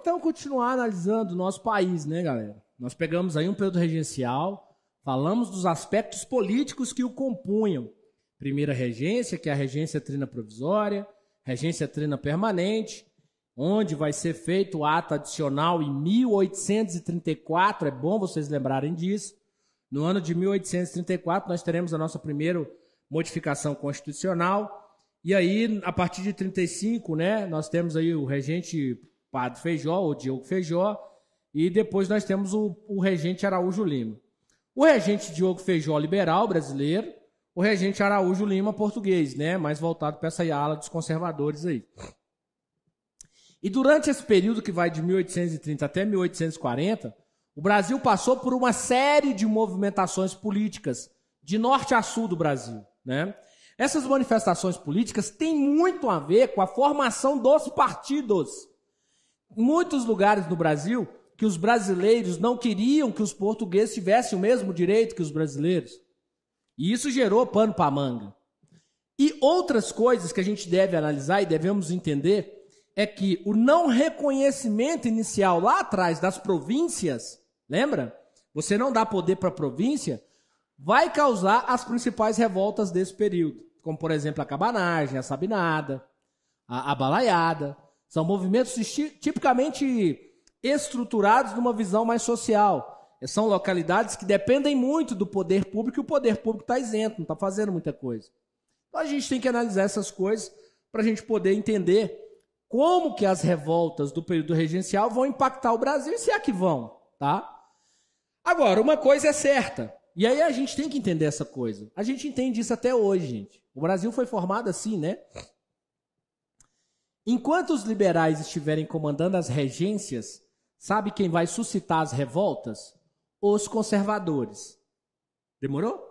então continuar analisando o nosso país, né, galera? Nós pegamos aí um período regencial, falamos dos aspectos políticos que o compunham. Primeira regência, que é a regência trina provisória, regência trina permanente, onde vai ser feito o ato adicional em 1834, é bom vocês lembrarem disso. No ano de 1834, nós teremos a nossa primeira modificação constitucional, e aí, a partir de 35, né, nós temos aí o regente Padre Feijó, ou Diogo Feijó, e depois nós temos o regente Araújo Lima. O regente Diogo Feijó, liberal brasileiro, o regente Araújo Lima, português, né, mais voltado para essa ala dos conservadores aí. E durante esse período que vai de 1830 até 1840, o Brasil passou por uma série de movimentações políticas de norte a sul do Brasil, né? Essas manifestações políticas têm muito a ver com a formação dos partidos. Em muitos lugares no Brasil, que os brasileiros não queriam que os portugueses tivessem o mesmo direito que os brasileiros. E isso gerou pano para manga. E outras coisas que a gente deve analisar e devemos entender é que o não reconhecimento inicial lá atrás das províncias, lembra? Você não dá poder para a província, vai causar as principais revoltas desse período. Como, por exemplo, a cabanagem, a sabinada, a balaiada. São movimentos tipicamente estruturados numa visão mais social. São localidades que dependem muito do poder público e o poder público está isento, não está fazendo muita coisa. Então a gente tem que analisar essas coisas para a gente poder entender como que as revoltas do período regencial vão impactar o Brasil, e se é que vão, tá? Agora, uma coisa é certa, e aí a gente tem que entender essa coisa. A gente entende isso até hoje, gente. O Brasil foi formado assim, né? Enquanto os liberais estiverem comandando as regências, sabe quem vai suscitar as revoltas? Os conservadores. Demorou?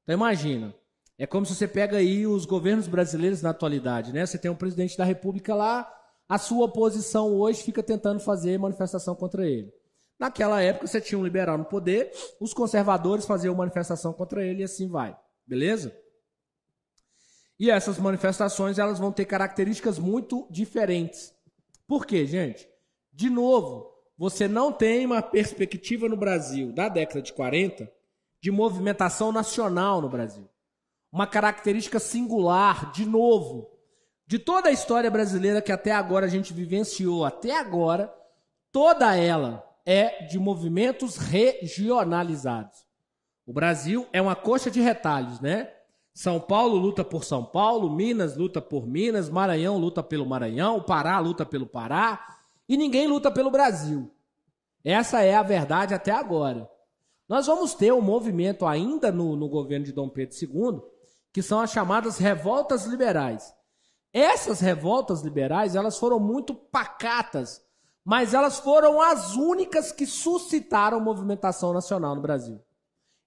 Então imagina, é como se você pega aí os governos brasileiros na atualidade, né? Você tem um presidente da República lá, a sua oposição hoje fica tentando fazer manifestação contra ele. Naquela época você tinha um liberal no poder, os conservadores faziam manifestação contra ele e assim vai. Beleza? E essas manifestações elas vão ter características muito diferentes. Por quê, gente? De novo, você não tem uma perspectiva no Brasil da década de 40 de movimentação nacional no Brasil. Uma característica singular, de novo, de toda a história brasileira que até agora a gente vivenciou, até agora, toda ela é de movimentos regionalizados. O Brasil é uma coxa de retalhos, né? São Paulo luta por São Paulo, Minas luta por Minas, Maranhão luta pelo Maranhão, Pará luta pelo Pará, e ninguém luta pelo Brasil. Essa é a verdade até agora. Nós vamos ter um movimento ainda no governo de Dom Pedro II, que são as chamadas revoltas liberais. Essas revoltas liberais, elas foram muito pacatas, mas elas foram as únicas que suscitaram movimentação nacional no Brasil.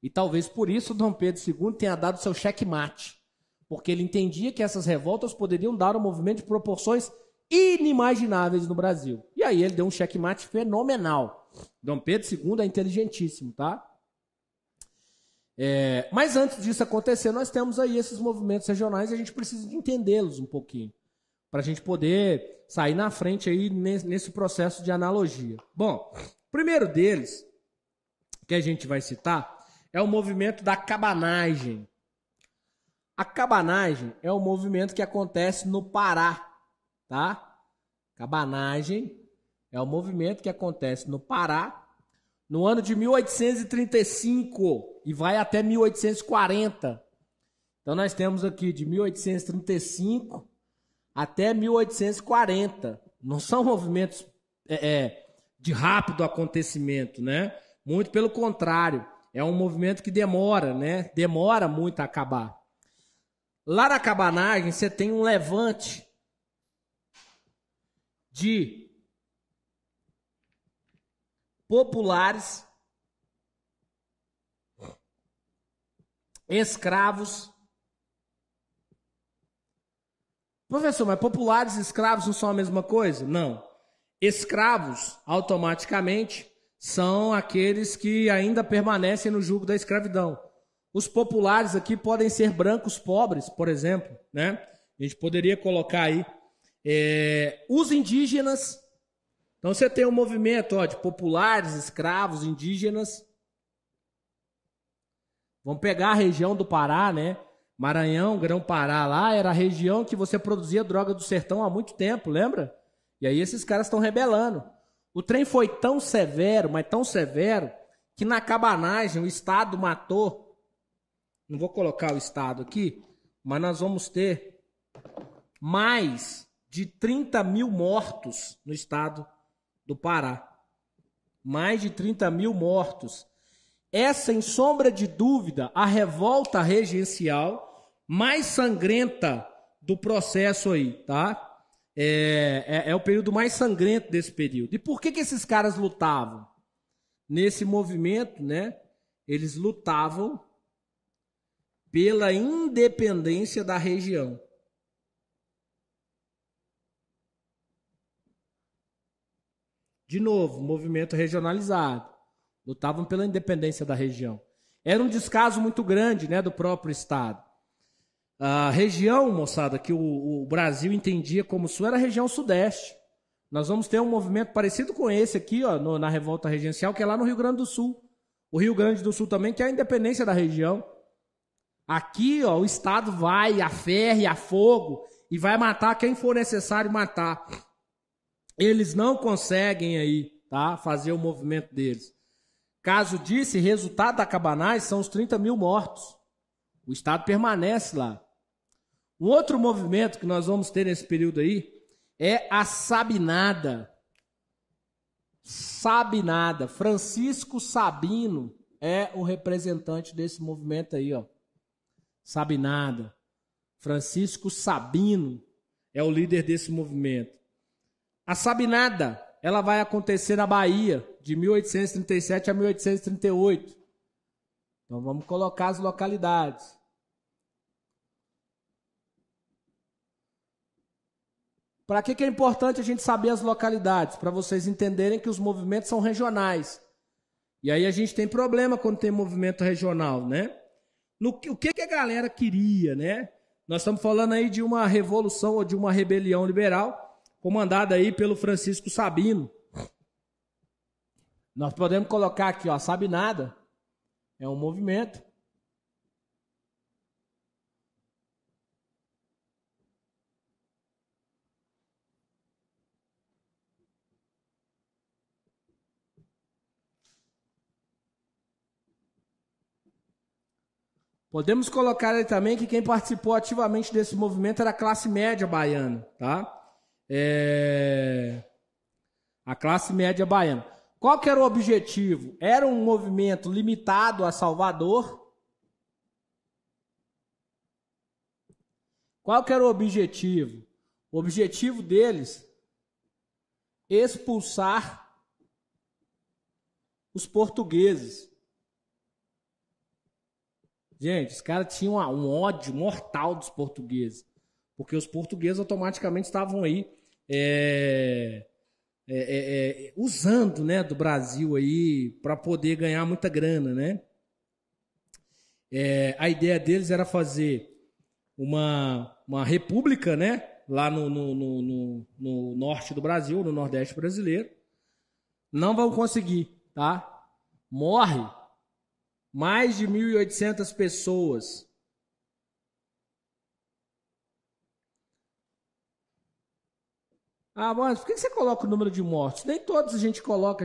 E talvez por isso Dom Pedro II tenha dado seu checkmate, porque ele entendia que essas revoltas poderiam dar um movimento de proporções inimagináveis no Brasil. E aí ele deu um checkmate fenomenal. Dom Pedro II é inteligentíssimo, tá? Mas antes disso acontecer, nós temos aí esses movimentos regionais e a gente precisa de entendê-los um pouquinho, para a gente poder sair na frente aí nesse processo de analogia. Bom, o primeiro deles, que a gente vai citar, é o movimento da cabanagem. A cabanagem é um movimento que acontece no Pará, tá? Cabanagem é um movimento que acontece no Pará no ano de 1835 e vai até 1840. Então nós temos aqui de 1835 até 1840. Não são movimentos de rápido acontecimento, né? Muito pelo contrário. É um movimento que demora, né? Demora muito a acabar. Lá na cabanagem, você tem um levante de populares, escravos. Professor, mas populares e escravos não são a mesma coisa? Não. Escravos, automaticamente, são aqueles que ainda permanecem no jugo da escravidão. Os populares aqui podem ser brancos pobres, por exemplo, né? A gente poderia colocar aí os indígenas, Então você tem um movimento de populares, escravos, indígenas. Vamos pegar a região do Pará, né? Maranhão, Grão-Pará lá, era a região que você produzia droga do sertão há muito tempo, lembra? E aí esses caras estão rebelando. O trem foi tão severo, mas tão severo, que na cabanagem o Estado matou, não vou colocar o Estado aqui, mas nós vamos ter mais de 30 mil mortos no estado do Pará. Mais de 30 mil mortos. É, sem sombra de dúvida, a revolta regencial mais sangrenta do processo aí, tá? É o período mais sangrento desse período. E por que esses caras lutavam? Nesse movimento, né? Eles lutavam pela independência da região. De novo, movimento regionalizado. Lutavam pela independência da região. Era um descaso muito grande, né, do próprio Estado. A região, moçada, que o Brasil entendia como sul era a região sudeste. Nós vamos ter um movimento parecido com esse aqui, na Revolta Regencial, que é lá no Rio Grande do Sul. O Rio Grande do Sul também, que é a independência da região. Aqui, o Estado vai a ferro e a fogo e vai matar quem for necessário matar. Eles não conseguem aí, tá, fazer o movimento deles. Caso disse, resultado da cabanagem são os 30 mil mortos. O Estado permanece lá. Um outro movimento que nós vamos ter nesse período aí é a Sabinada. Sabinada. Francisco Sabino é o representante desse movimento aí, ó. Sabinada. Francisco Sabino é o líder desse movimento. A Sabinada, ela vai acontecer na Bahia, de 1837 a 1838. Então vamos colocar as localidades. Para que é importante a gente saber as localidades? Para vocês entenderem que os movimentos são regionais. E aí a gente tem problema quando tem movimento regional, né? O que a galera queria, né? Nós estamos falando aí de uma revolução ou de uma rebelião liberal comandada aí pelo Francisco Sabino. Nós podemos colocar aqui, ó, Sabinada. É um movimento. Podemos colocar aí também que quem participou ativamente desse movimento era a classe média baiana, tá? A classe média baiana. Qual que era o objetivo? Era um movimento limitado a Salvador. Qual que era o objetivo? O objetivo deles, expulsar os portugueses. Gente, os caras tinham um ódio mortal dos portugueses, porque os portugueses automaticamente estavam aí usando, né, do Brasil aí para poder ganhar muita grana, né? A ideia deles era fazer uma república, né, lá no norte do Brasil, no nordeste brasileiro. Não vão conseguir, tá? Morre mais de 1.800 pessoas. Ah, mas por que você coloca o número de mortos? Nem todos a gente coloca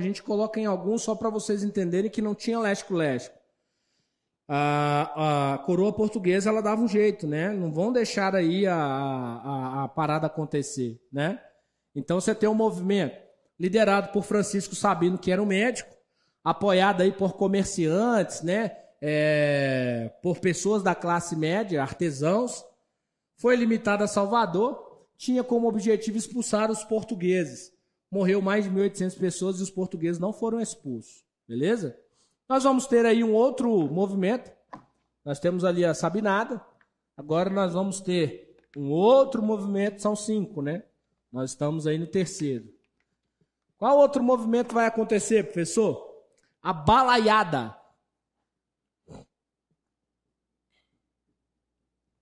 em alguns só para vocês entenderem que não tinha lesco-lesco. A coroa portuguesa, ela dava um jeito, né? Não vão deixar aí a parada acontecer, né? Então você tem um movimento liderado por Francisco Sabino, que era um médico, apoiado aí por comerciantes, né? Por pessoas da classe média, artesãos. Foi limitado a Salvador. Tinha como objetivo expulsar os portugueses. Morreu mais de 1.800 pessoas e os portugueses não foram expulsos. Beleza? Nós vamos ter aí um outro movimento. Nós temos ali a Sabinada. Agora nós vamos ter um outro movimento. São 5, né? Nós estamos aí no terceiro. Qual outro movimento vai acontecer, professor? A Balaiada.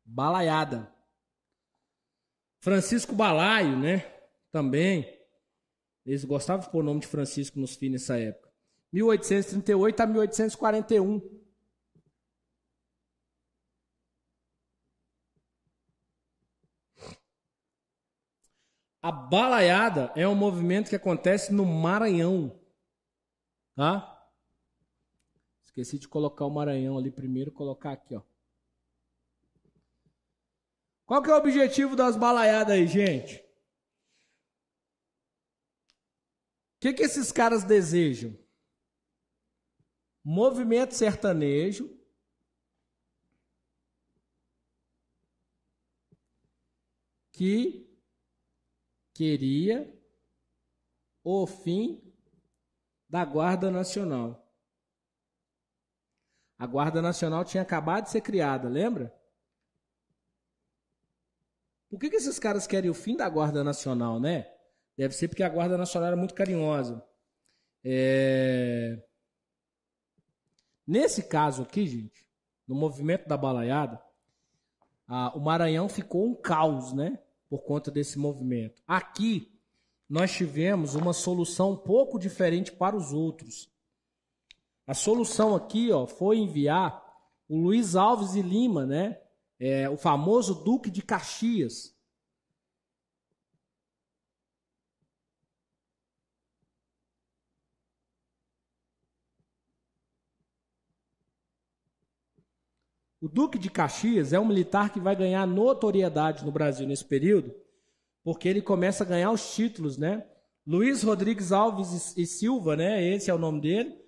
Balaiada. Francisco Balaio, né? Também. Eles gostavam de pôr o nome de Francisco nos fins nessa época. 1838 a 1841. A balaiada é um movimento que acontece no Maranhão. Tá? Esqueci de colocar o Maranhão ali primeiro, colocar aqui, ó. Qual que é o objetivo das balaiadas aí, gente? O que esses caras desejam? Movimento sertanejo que queria o fim da Guarda Nacional. A Guarda Nacional tinha acabado de ser criada, lembra? Por que esses caras querem o fim da Guarda Nacional, né? Deve ser porque a Guarda Nacional era muito carinhosa. Nesse caso aqui, gente, no movimento da balaiada, o Maranhão ficou um caos, né? Por conta desse movimento. Aqui, nós tivemos uma solução um pouco diferente para os outros. A solução aqui, ó, foi enviar o Luiz Alves e Lima, né? O famoso Duque de Caxias. O Duque de Caxias é um militar que vai ganhar notoriedade no Brasil nesse período, porque ele começa a ganhar os títulos, né? Luiz Rodrigues Alves e Silva, né? Esse é o nome dele.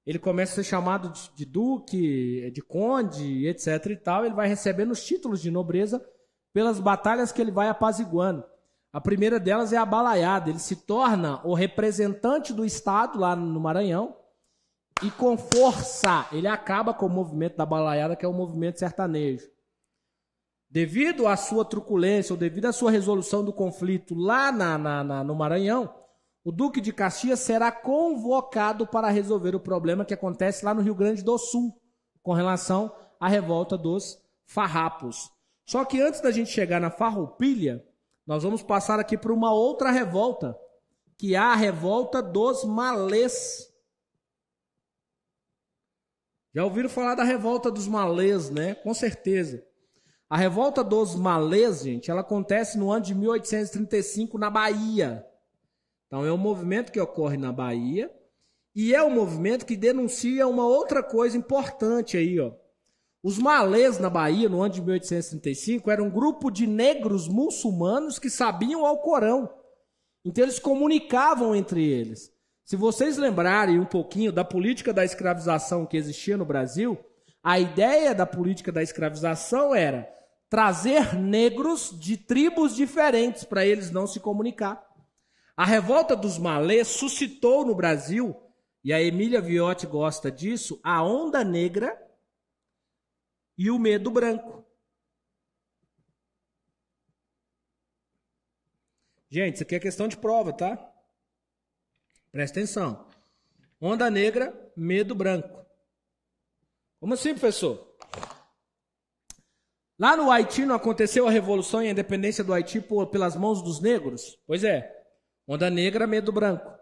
Ele começa a ser chamado de duque, de conde, etc e tal. Ele vai recebendo os títulos de nobreza pelas batalhas que ele vai apaziguando. A primeira delas é a balaiada. Ele se torna o representante do Estado lá no Maranhão e com força ele acaba com o movimento da balaiada, que é o movimento sertanejo. Devido à sua truculência ou devido à sua resolução do conflito lá no Maranhão, o Duque de Caxias será convocado para resolver o problema que acontece lá no Rio Grande do Sul, com relação à revolta dos farrapos. Só que antes da gente chegar na farroupilha, nós vamos passar aqui por uma outra revolta, que é a revolta dos malês. Já ouviram falar da revolta dos malês, né? Com certeza. A revolta dos malês, gente, ela acontece no ano de 1835 na Bahia. Então, é um movimento que ocorre na Bahia e é um movimento que denuncia uma outra coisa importante aí, ó. Os malês na Bahia, no ano de 1835, eram um grupo de negros muçulmanos que sabiam o Alcorão. Então, eles comunicavam entre eles. Se vocês lembrarem um pouquinho da política da escravização que existia no Brasil, a ideia da política da escravização era trazer negros de tribos diferentes para eles não se comunicar. A revolta dos malês suscitou no Brasil, e a Emília Viotti gosta disso, a onda negra e o medo branco. Gente, isso aqui é questão de prova, tá? Presta atenção. Onda negra, medo branco. Como assim, professor? Lá no Haiti não aconteceu a revolução e a independência do Haiti pelas mãos dos negros? Pois é. Onda negra, medo branco.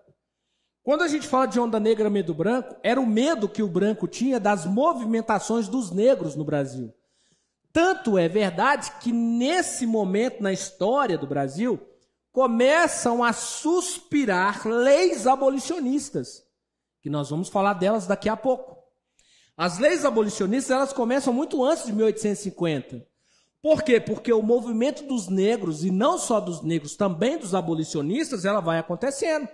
Quando a gente fala de onda negra, medo branco, era o medo que o branco tinha das movimentações dos negros no Brasil. Tanto é verdade que nesse momento na história do Brasil, começam a suspirar leis abolicionistas, que nós vamos falar delas daqui a pouco. As leis abolicionistas, elas começam muito antes de 1850. Por quê? Porque o movimento dos negros, e não só dos negros, também dos abolicionistas, ela vai acontecendo.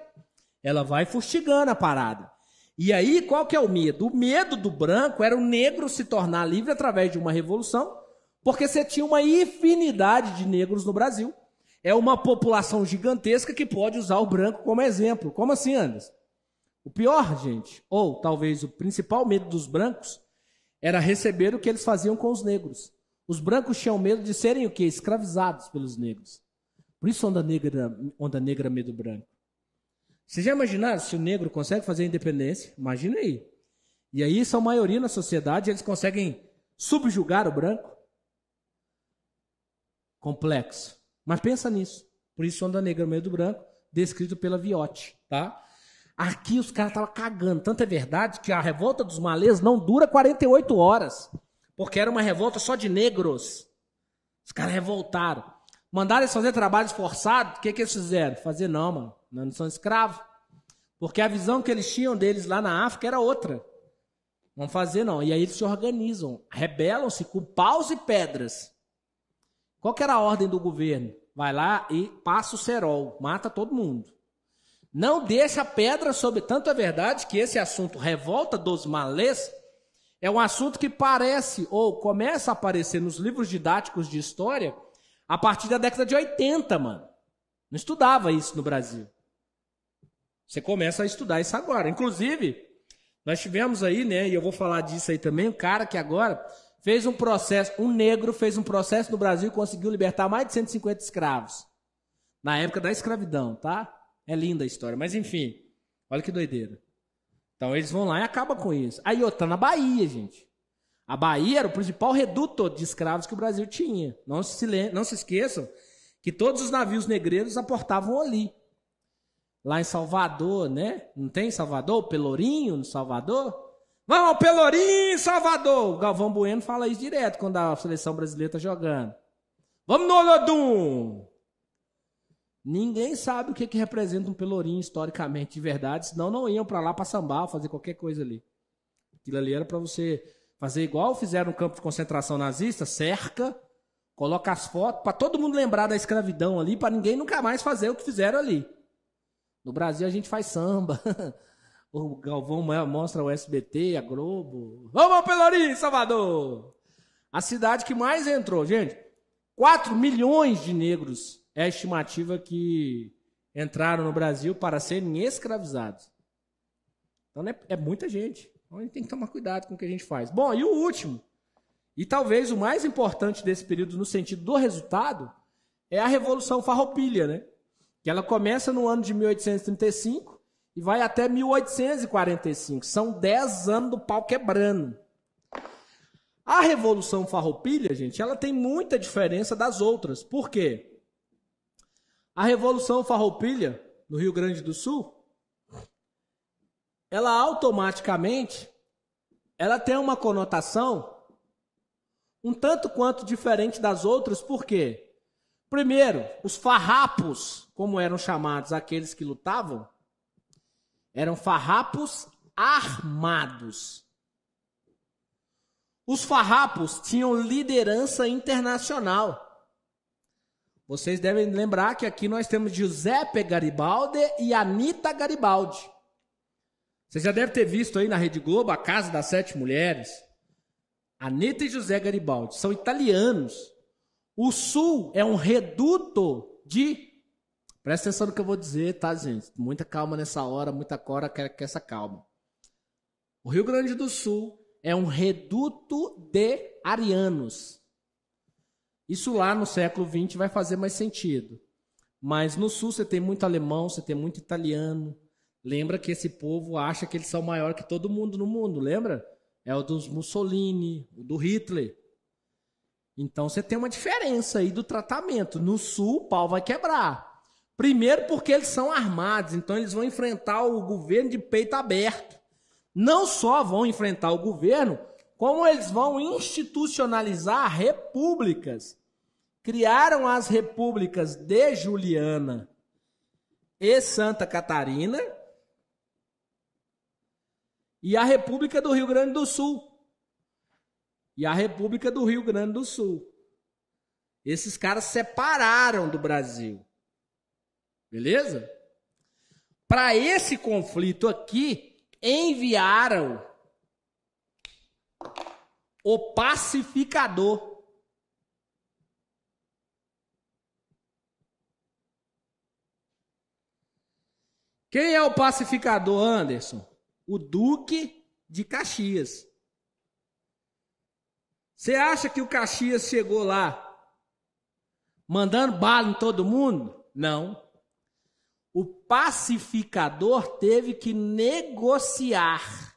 Ela vai fustigando a parada. E aí, qual que é o medo? O medo do branco era o negro se tornar livre através de uma revolução, porque você tinha uma infinidade de negros no Brasil. É uma população gigantesca que pode usar o branco como exemplo. Como assim, Anderson? O pior, gente, ou talvez o principal medo dos brancos, era receber o que eles faziam com os negros. Os brancos tinham medo de serem o quê? Escravizados pelos negros. Por isso onda negra, medo branco. Vocês já imaginaram se o negro consegue fazer a independência? Imagina aí. E aí são maioria na sociedade, eles conseguem subjugar o branco? Complexo. Mas pensa nisso. Por isso onda negra, medo branco, descrito pela Viotti, tá? Aqui os caras estavam cagando. Tanto é verdade que a revolta dos malês não dura 48 horas. Porque era uma revolta só de negros. Os caras revoltaram. Mandaram eles fazer trabalhos forçados. O que eles fizeram? Fazer não, mano. Nós não somos escravos. Porque a visão que eles tinham deles lá na África era outra. Não fazer não. E aí eles se organizam. Rebelam-se com paus e pedras. Qual que era a ordem do governo? Vai lá e passa o cerol. Mata todo mundo. Não deixa pedra sobre... Tanto é verdade que esse assunto, revolta dos malês, é um assunto que parece ou começa a aparecer nos livros didáticos de história a partir da década de 80, mano. Não estudava isso no Brasil. Você começa a estudar isso agora. Inclusive, nós tivemos aí, né, e eu vou falar disso aí também, um cara que agora fez um processo, um negro fez um processo no Brasil e conseguiu libertar mais de 150 escravos. Na época da escravidão, tá? É linda a história, mas enfim, olha que doideira. Então eles vão lá e acabam com isso. Aí outra, na Bahia, gente. A Bahia era o principal reduto de escravos que o Brasil tinha. Não se esqueçam que todos os navios negreiros aportavam ali. Lá em Salvador, né? Não tem Salvador? O Pelourinho, no Salvador? Vamos ao Pelourinho, Salvador! O Galvão Bueno fala isso direto quando a seleção brasileira está jogando. Vamos no Olodum! Ninguém sabe o que representa um Pelourinho historicamente de verdade, senão não iam para lá para sambar, fazer qualquer coisa ali. Aquilo ali era para você fazer igual fizeram no campo de concentração nazista, cerca, coloca as fotos, para todo mundo lembrar da escravidão ali, para ninguém nunca mais fazer o que fizeram ali. No Brasil a gente faz samba, o Galvão mostra o SBT, a Globo. Vamos ao Pelourinho, Salvador! A cidade que mais entrou, gente, 4 milhões de negros é a estimativa que entraram no Brasil para serem escravizados. Então é muita gente. Então a gente tem que tomar cuidado com o que a gente faz. Bom, e o último, e talvez o mais importante desse período no sentido do resultado, é a Revolução Farroupilha, né? Que ela começa no ano de 1835 e vai até 1845. São 10 anos do pau quebrando. A Revolução Farroupilha, gente, ela tem muita diferença das outras. Por quê? A Revolução Farroupilha, no Rio Grande do Sul, ela automaticamente ela tem uma conotação um tanto quanto diferente das outras. Por quê? Primeiro, os farrapos, como eram chamados aqueles que lutavam, eram farrapos armados. Os farrapos tinham liderança internacional. Vocês devem lembrar que aqui nós temos Giuseppe Garibaldi e Anita Garibaldi. Você já deve ter visto aí na Rede Globo a Casa das 7 Mulheres. Anita e José Garibaldi são italianos. O Sul é um reduto de... Presta atenção no que eu vou dizer, tá, gente? Muita calma nessa hora, muita cora, quer essa calma. O Rio Grande do Sul é um reduto de arianos. Isso lá no século XX vai fazer mais sentido. Mas no Sul você tem muito alemão, você tem muito italiano. Lembra que esse povo acha que eles são maior que todo mundo no mundo, lembra? É o dos Mussolini, o do Hitler. Então você tem uma diferença aí do tratamento. No Sul o pau vai quebrar. Primeiro porque eles são armados, então eles vão enfrentar o governo de peito aberto. Não só vão enfrentar o governo, como eles vão institucionalizar repúblicas. Criaram as repúblicas de Juliana e Santa Catarina e a República do Rio Grande do Sul. E a República do Rio Grande do Sul. Esses caras separaram do Brasil. Beleza? Para esse conflito aqui, enviaram o pacificador. Quem é o pacificador, Anderson? O Duque de Caxias. Você acha que o Caxias chegou lá mandando bala em todo mundo? Não. O pacificador teve que negociar.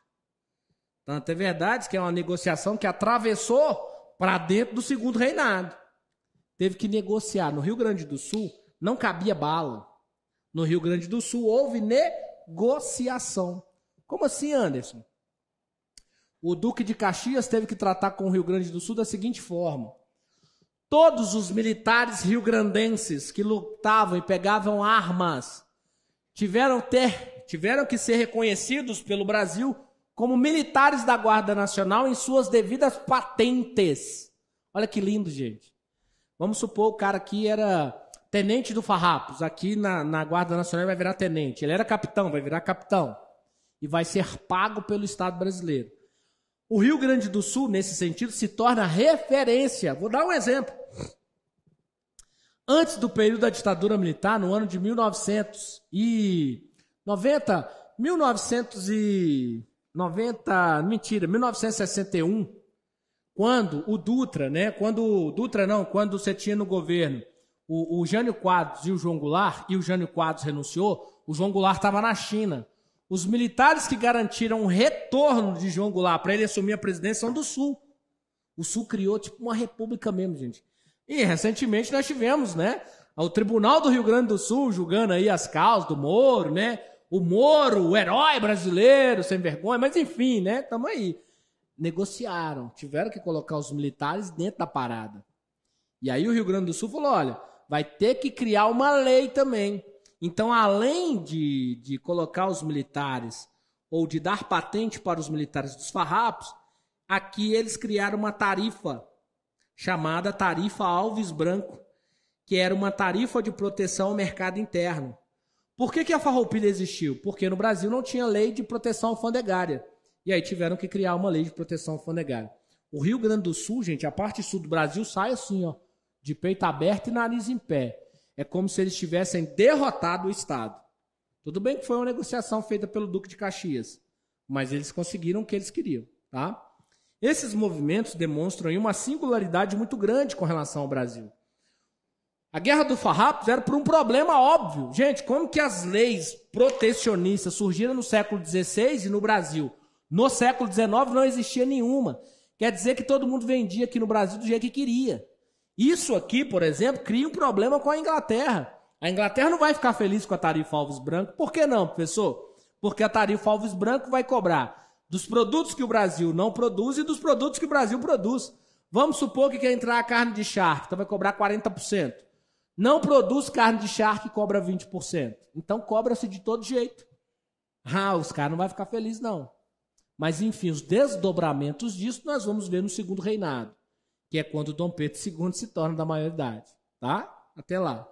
Tanto é verdade que é uma negociação que atravessou para dentro do Segundo Reinado. Teve que negociar. No Rio Grande do Sul não cabia bala. No Rio Grande do Sul houve negociação. Como assim, Anderson? O Duque de Caxias teve que tratar com o Rio Grande do Sul da seguinte forma. Todos os militares riograndenses que lutavam e pegavam armas tiveram que ser reconhecidos pelo Brasil como militares da Guarda Nacional em suas devidas patentes. Olha que lindo, gente. Vamos supor o cara aqui era tenente do Farrapos. Aqui na Guarda Nacional vai virar tenente. Ele era capitão, vai virar capitão. E vai ser pago pelo Estado brasileiro. O Rio Grande do Sul, nesse sentido, se torna referência. Vou dar um exemplo. Antes do período da ditadura militar, no ano de 1961, quando você tinha no governo o Jânio Quadros e o João Goulart, e o Jânio Quadros renunciou, o João Goulart estava na China. Os militares que garantiram o retorno de João Goulart para ele assumir a presidência são do Sul. O Sul criou tipo uma república mesmo, gente. E recentemente nós tivemos, né, o Tribunal do Rio Grande do Sul julgando aí as causas do Moro, né? O Moro, o herói brasileiro, sem vergonha, mas enfim, né? Tamo aí. Negociaram, tiveram que colocar os militares dentro da parada. E aí o Rio Grande do Sul falou, olha, vai ter que criar uma lei também. Então, além de colocar os militares ou de dar patente para os militares dos farrapos, aqui eles criaram uma tarifa chamada Tarifa Alves Branco, que era uma tarifa de proteção ao mercado interno. Por que a Farroupilha existiu? Porque no Brasil não tinha lei de proteção alfandegária. E aí tiveram que criar uma lei de proteção alfandegária. O Rio Grande do Sul, gente, a parte sul do Brasil sai assim, ó, de peito aberto e nariz em pé. É como se eles tivessem derrotado o Estado. Tudo bem que foi uma negociação feita pelo Duque de Caxias, mas eles conseguiram o que eles queriam, tá? Esses movimentos demonstram aí uma singularidade muito grande com relação ao Brasil. A Guerra do Farrapos era por um problema óbvio. Gente, como que as leis protecionistas surgiram no século XVI e no Brasil? No século XIX não existia nenhuma. Quer dizer que todo mundo vendia aqui no Brasil do jeito que queria. Isso aqui, por exemplo, cria um problema com a Inglaterra. A Inglaterra não vai ficar feliz com a tarifa Alves Branco. Por que não, professor? Porque a tarifa Alves Branco vai cobrar dos produtos que o Brasil não produz e dos produtos que o Brasil produz. Vamos supor que quer entrar a carne de charque, então vai cobrar 40%. Não produz carne de charque e cobra 20%. Então cobra-se de todo jeito. Os caras não vão ficar felizes, não. Mas, enfim, os desdobramentos disso nós vamos ver no segundo reinado, que é quando Dom Pedro II se torna da maioridade. Tá? Até lá.